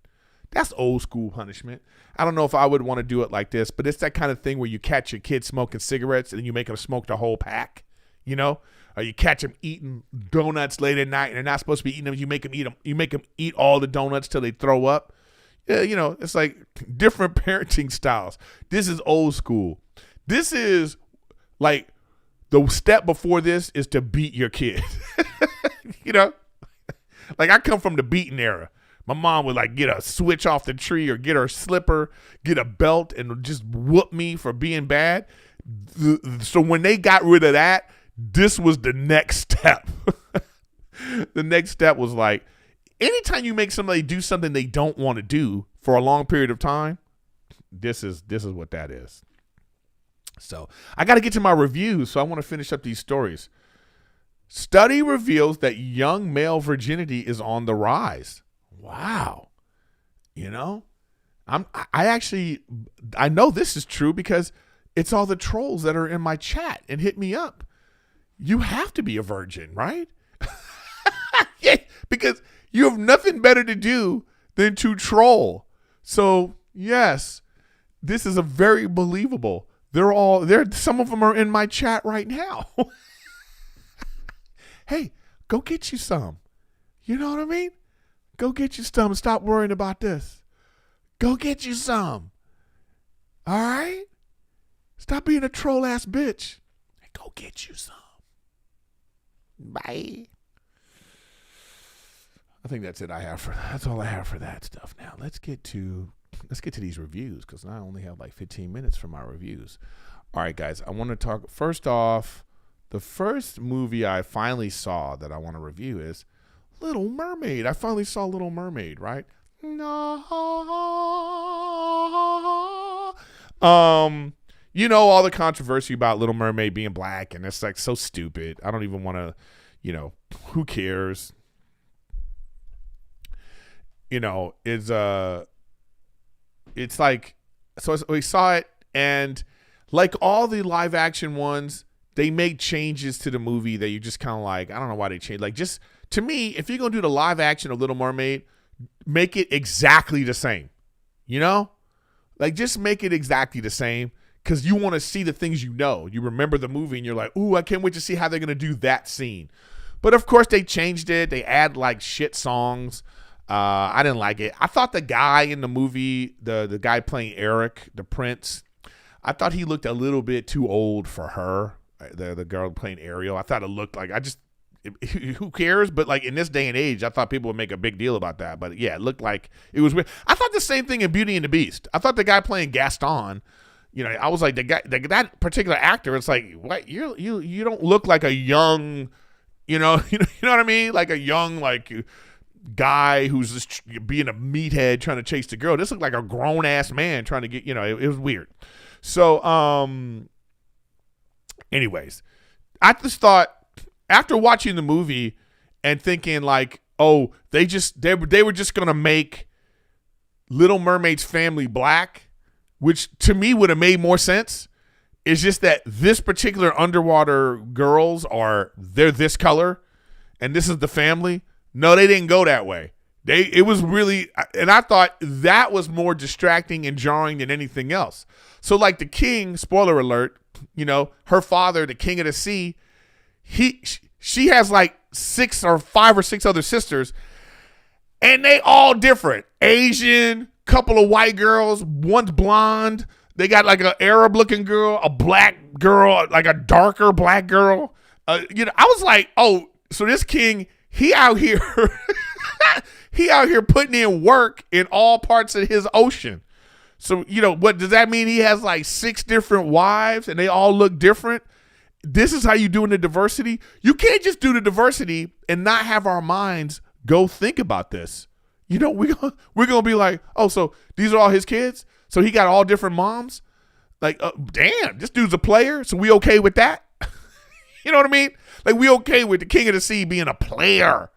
That's old school punishment. I don't know if I would want to do it like this, but it's that kind of thing where you catch your kid smoking cigarettes and then you make them smoke the whole pack, Or you catch them eating donuts late at night and they're not supposed to be eating them. You make them eat them. You make them eat all the donuts till they throw up. Yeah, it's like different parenting styles. This is old school. This is like the step before this is to beat your kid. Like I come from the beating era. My mom would like get a switch off the tree or get her slipper, get a belt, and just whoop me for being bad. So when they got rid of that, this was the next step. The next step was like, anytime you make somebody do something they don't want to do for a long period of time, this is what that is. So I got to get to my reviews, so I want to finish up these stories. Study reveals that young male virginity is on the rise. Wow. I know this is true because it's all the trolls that are in my chat and hit me up. You have to be a virgin, right? Yeah, because You have nothing better to do than to troll. So yes, this is a very believable. They're all there. Some of them are in my chat right now. Hey, go get you some. You know what I mean? Go get you some. Stop worrying about this. Go get you some. All right? Stop being a troll ass bitch. Go get you some. Bye. I think that's it. That's all I have for that stuff. Now let's get to these reviews, because I only have like 15 minutes for my reviews. All right, guys. I want to talk first off. The first movie I finally saw that I want to review is Little Mermaid. I finally saw Little Mermaid, right? No. You know, all the controversy about Little Mermaid being black, and it's like so stupid. I don't even want to, who cares? It's like, so we saw it, and like all the live action ones, they made changes to the movie that you just kind of like, I don't know why they changed. Like, just to me, if you're going to do the live action of Little Mermaid, make it exactly the same, like just make it exactly the same. Because you want to see the things you remember the movie, and you're like, ooh, I can't wait to see how they're going to do that scene. But of course they changed it. They add like shit songs. I didn't like it. I thought the guy in the movie, the guy playing Eric, the prince, I thought he looked a little bit too old for her, the girl playing Ariel. I thought it looked like, who cares? But like in this day and age, I thought people would make a big deal about that. But yeah, it looked like it was weird. I thought the same thing in Beauty and the Beast. I thought the guy playing Gaston, I was like, that particular actor, it's like, what, you don't look like a young, you know what I mean? Like a young, like, guy who's just being a meathead trying to chase the girl. This looked like a grown ass man trying to get, it was weird. So, anyways, I just thought after watching the movie and thinking like, oh, they were just going to make Little Mermaid's family black, which to me would have made more sense. It's just that this particular underwater girls they're this color and this is the family. No, they didn't go that way. It was really, and I thought that was more distracting and jarring than anything else. So like the king, spoiler alert, her father, the king of the sea, she has like 5 or 6 other sisters, and they all different. Asian, couple of white girls, one's blonde. They got like an Arab looking girl, a black girl, like a darker black girl. I was like, oh, so this king, he out here putting in work in all parts of his ocean. So, what does that mean? He has like 6 different wives and they all look different. This is how you doing the diversity. You can't just do the diversity and not have our minds go think about this. We're gonna be like, oh, so these are all his kids. So he got all different moms. Like, damn, this dude's a player. So we okay with that? You know what I mean? Like, we okay with the king of the sea being a player.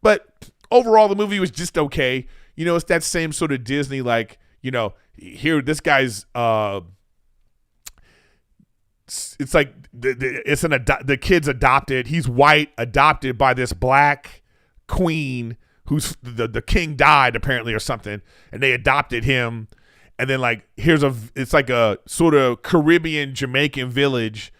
But overall, the movie was just okay. It's that same sort of Disney, like, here, this guy's, it's like the kid's adopted. He's white, adopted by this black queen who's the king died apparently or something, and they adopted him. And then like it's like a sort of Caribbean Jamaican village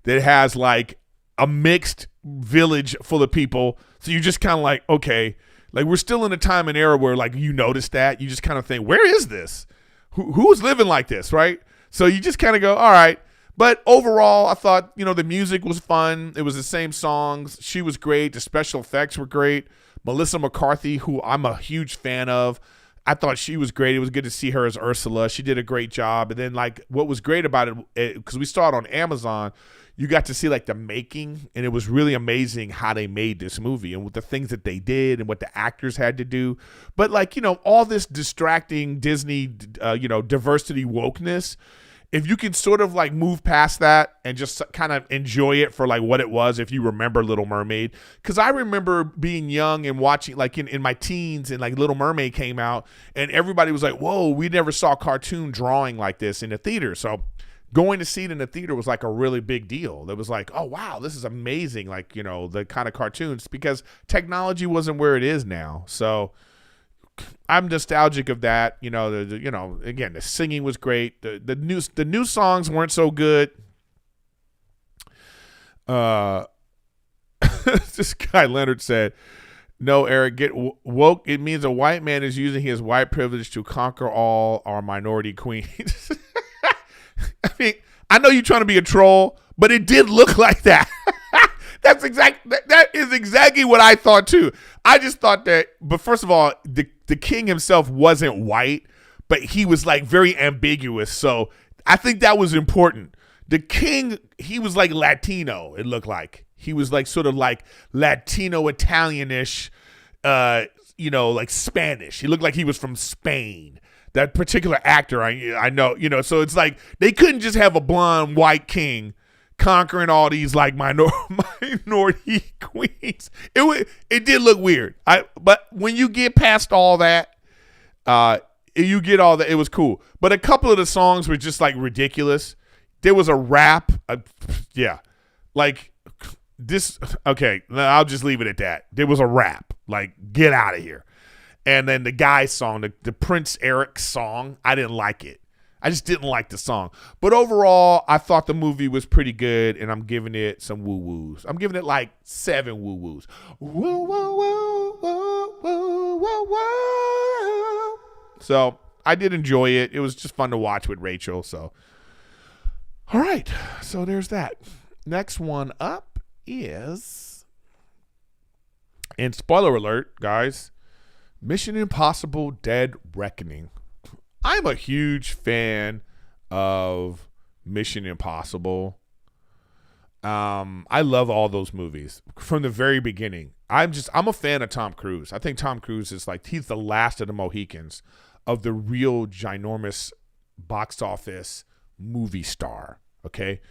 that has like a mixed village full of people. So you just kind of like, okay, like we're still in a time and era where like you notice that, you just kind of think, where is this? Who's living like this, right? So you just kind of go, all right. But overall, I thought, the music was fun. It was the same songs. She was great. The special effects were great. Melissa McCarthy, who I'm a huge fan of, I thought she was great. It was good to see her as Ursula. She did a great job. And then, like, what was great about it, because we saw it on Amazon, you got to see, like, the making, and it was really amazing how they made this movie and with the things that they did and what the actors had to do. But, like, all this distracting Disney, diversity wokeness, if you can sort of like move past that and just kind of enjoy it for like what it was, if you remember Little Mermaid, because I remember being young and watching like in my teens and like Little Mermaid came out and everybody was like, whoa, we never saw cartoon drawing like this in the theater. So going to see it in the theater was like a really big deal. It was like, oh wow, this is amazing. Like, you know, the kind of cartoons, because technology wasn't where it is now. So I'm nostalgic of that. You know, you know, again, the singing was great. The new songs weren't so good. This guy Leonard said, "No, Eric, get woke. It means a white man is using his white privilege to conquer all our minority queens." I mean, I know you're trying to be a troll, but it did look like that. That is exactly what I thought too. I just thought that, but first of all, the king himself wasn't white, but he was like very ambiguous. So I think that was important. The king, he was like Latino, it looked like. He was like sort of like Latino Italianish, you know, like Spanish. He looked like he was from Spain. That particular actor, I know, you know, so it's like they couldn't just have a blonde white king conquering all these like minority queens. It did look weird. But when you get past all that, you get all that. It was cool. But a couple of the songs were just like ridiculous. There was a rap, yeah, like this. Okay, I'll just leave it at that. There was a rap, like get out of here. And then the guy's song, the Prince Erik song, I didn't like it. I just didn't like the song. But overall, I thought the movie was pretty good, and I'm giving it some woo-woos. I'm giving it like 7 woo-woos. Woo, woo, woo, woo, woo, woo, woo. So I did enjoy it. It was just fun to watch with Rachel. So, all right. So there's that. Next one up is, and spoiler alert, guys, Mission Impossible Dead Reckoning. I'm a huge fan of Mission Impossible. I love all those movies from the very beginning. I'm a fan of Tom Cruise. I think Tom Cruise is like, he's the last of the Mohicans of the real ginormous box office movie star. Okay.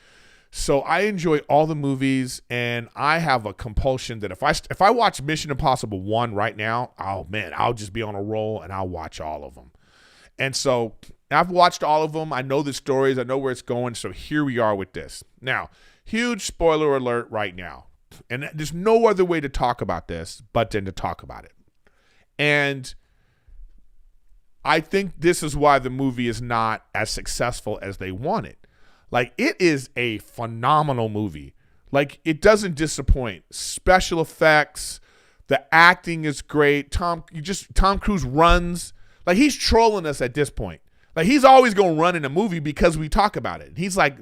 So I enjoy all the movies, and I have a compulsion that if I watch Mission Impossible 1 right now, oh man, I'll just be on a roll and I'll watch all of them. And so I've watched all of them. I know the stories. I know where it's going. So here we are with this. Now, huge spoiler alert right now. And there's no other way to talk about this but then to talk about it. And I think this is why the movie is not as successful as they wanted. Like, it is a phenomenal movie. Like, it doesn't disappoint. Special effects, the acting is great. Tom Cruise runs. Like, he's trolling us at this point. Like, he's always going to run in a movie because we talk about it. He's like,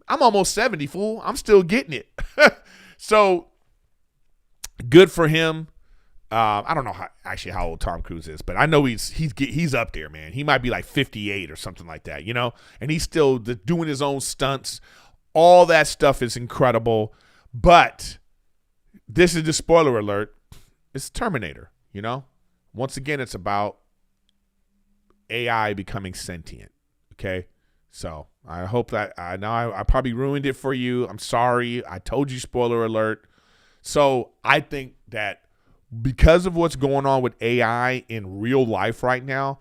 I'm almost 70, fool. I'm still getting it. So, good for him. I don't know how old Tom Cruise is, but I know he's up there, man. He might be like 58 or something like that, you know? And he's still doing his own stunts. All that stuff is incredible. But this is the spoiler alert. It's Terminator, you know? Once again, it's about AI becoming sentient, okay? So I hope that I know I probably ruined it for you. I'm sorry. I told you spoiler alert. So I think that because of what's going on with AI in real life right now,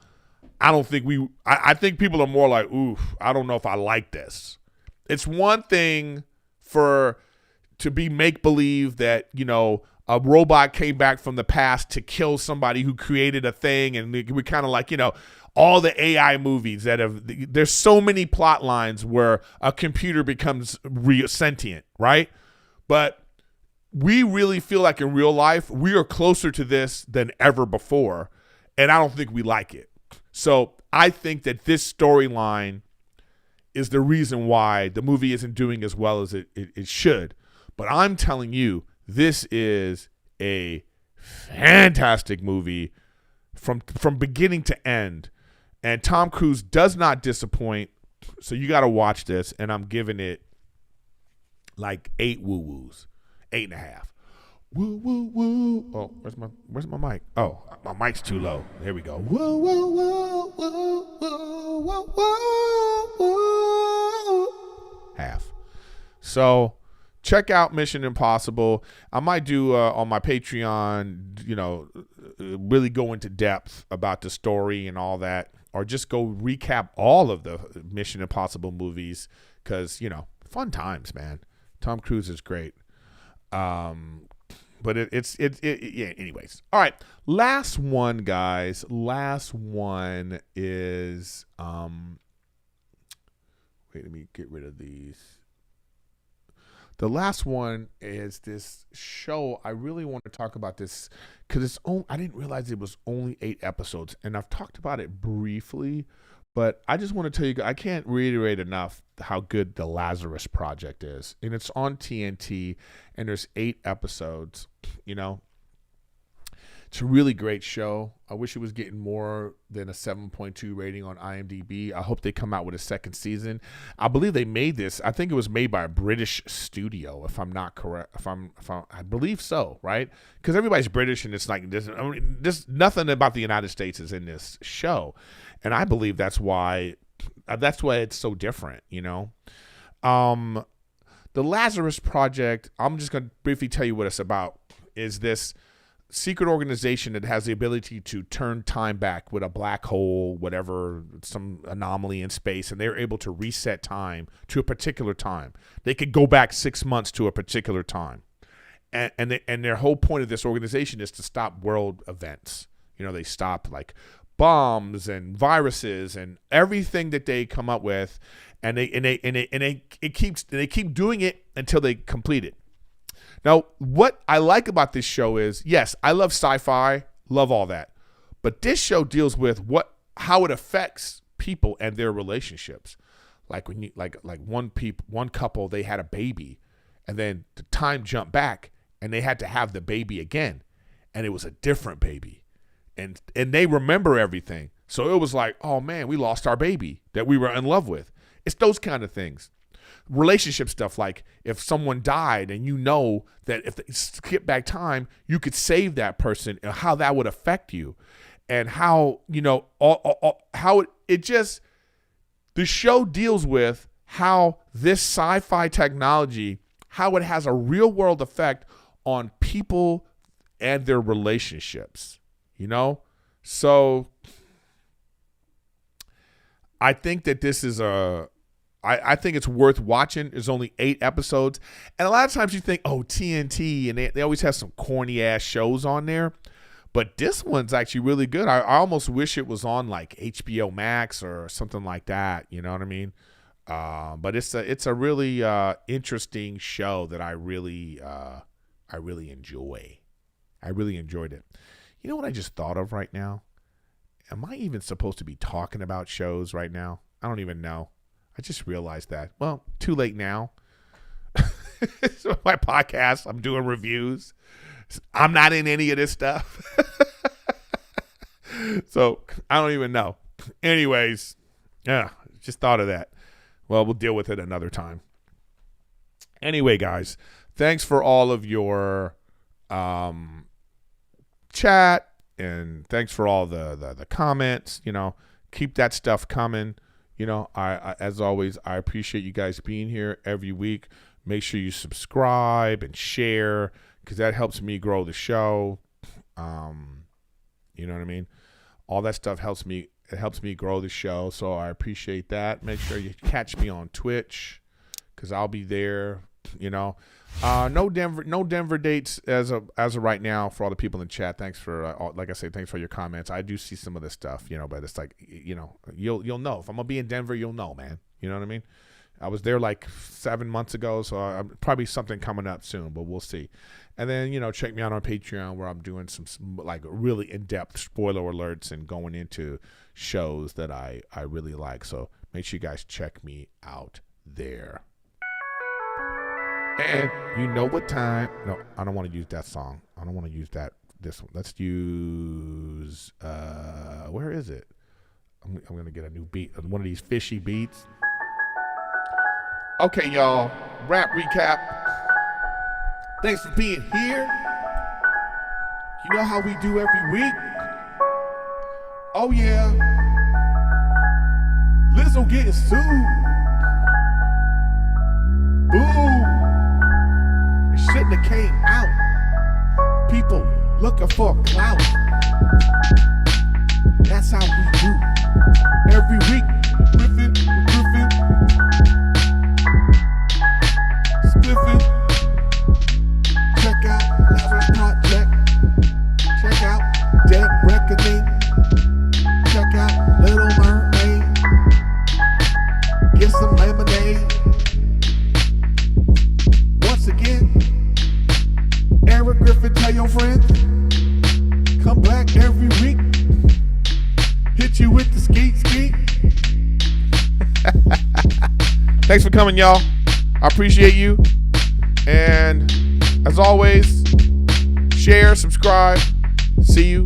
I think people are more like, oof, I don't know if I like this. It's one thing to be make-believe that, you know, a robot came back from the past to kill somebody who created a thing, and we kind of like, you know, all the AI movies there's so many plot lines where a computer becomes sentient, right? But we really feel like in real life, we are closer to this than ever before, and I don't think we like it. So I think that this storyline is the reason why the movie isn't doing as well as it should. But I'm telling you, this is a fantastic movie from beginning to end, and Tom Cruise does not disappoint. So you got to watch this, and I'm giving it like 8 woo-woos. 8.5. Woo woo woo. Oh, where's my mic? Oh, my mic's too low. There we go. Woo woo woo woo woo woo woo woo. Half. So check out Mission Impossible. I might do on my Patreon, you know, really go into depth about the story and all that. or just go recap all of the Mission Impossible movies because, fun times, man. Tom Cruise is great. But yeah, anyways. All right. Last one, guys. Last one is, wait, let me get rid of these. The last one is this show. I really want to talk about this because I didn't realize it was only 8 episodes, and I've talked about it briefly, but I just want to tell you, I can't reiterate enough how good the Lazarus Project is. And it's on TNT, and there's 8 episodes, It's a really great show. I wish it was getting more than a 7.2 rating on IMDb. I hope they come out with a second season. I believe they made this. I think it was made by a British studio, if I'm not correct. I believe so, right? Because everybody's British, and it's like there's nothing about the United States is in this show, and I believe that's why it's so different. The Lazarus Project. I'm just gonna briefly tell you what it's about. Is this secret organization that has the ability to turn time back with a black hole, whatever, some anomaly in space, and they're able to reset time to a particular time. They could go back 6 months to a particular time. And their whole point of this organization is to stop world events. They stop like bombs and viruses and everything that they come up with, and they keep doing it until they complete it. Now, what I like about this show is, yes, I love sci-fi, love all that, but this show deals with how it affects people and their relationships. Like when one couple, they had a baby, and then the time jumped back, and they had to have the baby again, and it was a different baby, and they remember everything. So it was like, oh man, we lost our baby that we were in love with. It's those kind of things. Relationship stuff, like if someone died and that if they skip back time, you could save that person, and how that would affect you, and how the show deals with how this sci-fi technology, how it has a real world effect on people and their relationships, So I think that this is I think it's worth watching. There's only 8 episodes. And a lot of times you think, oh, TNT, and they always have some corny-ass shows on there. But this one's actually really good. I almost wish it was on like HBO Max or something like that. You know what I mean? But it's a really interesting show that I really enjoy. I really enjoyed it. You know what I just thought of right now? Am I even supposed to be talking about shows right now? I don't even know. I just realized that. Well, too late now. So my podcast, I'm doing reviews. I'm not in any of this stuff. So I don't even know. Anyways, yeah, just thought of that. Well, we'll deal with it another time. Anyway, guys, thanks for all of your chat, and thanks for all the comments. Keep that stuff coming. I as always, I appreciate you guys being here every week. Make sure you subscribe and share, because that helps me grow the show. You know what I mean? All that stuff helps me. It helps me grow the show, so I appreciate that. Make sure you catch me on Twitch, because I'll be there. No Denver dates as of right now for all the people in the chat. Thanks for like I say, thanks for your comments. I do see some of this stuff, but it's like, you'll know if I'm gonna be in Denver. You'll know, man. You know what I mean? I was there like 7 months ago, so I'm probably something coming up soon, but we'll see. And then check me out on Patreon, where I'm doing some like really in-depth spoiler alerts and going into shows that I really like. So make sure you guys check me out there. And you know what time? No, I don't want to use that song. I don't want to use this one. Let's use, where is it? I'm going to get a new beat, one of these fishy beats. Okay, y'all. Rap recap. Thanks for being here. You know how we do every week? Oh, yeah. Lizzo getting sued. Boom. Shouldn't have came out. People looking for clout. That's how we do. every week. Riffin with Griffin. Spliffin. Check out Lazarus Project. Check out Dead Reckoning. Check out Little Mermaid. Get some lemonade. Once again, Erik Griffin, tell your friends. Come back every week. Hit you with the skeet skeet. Thanks for coming, y'all. I appreciate you. And as always, share, subscribe. See you.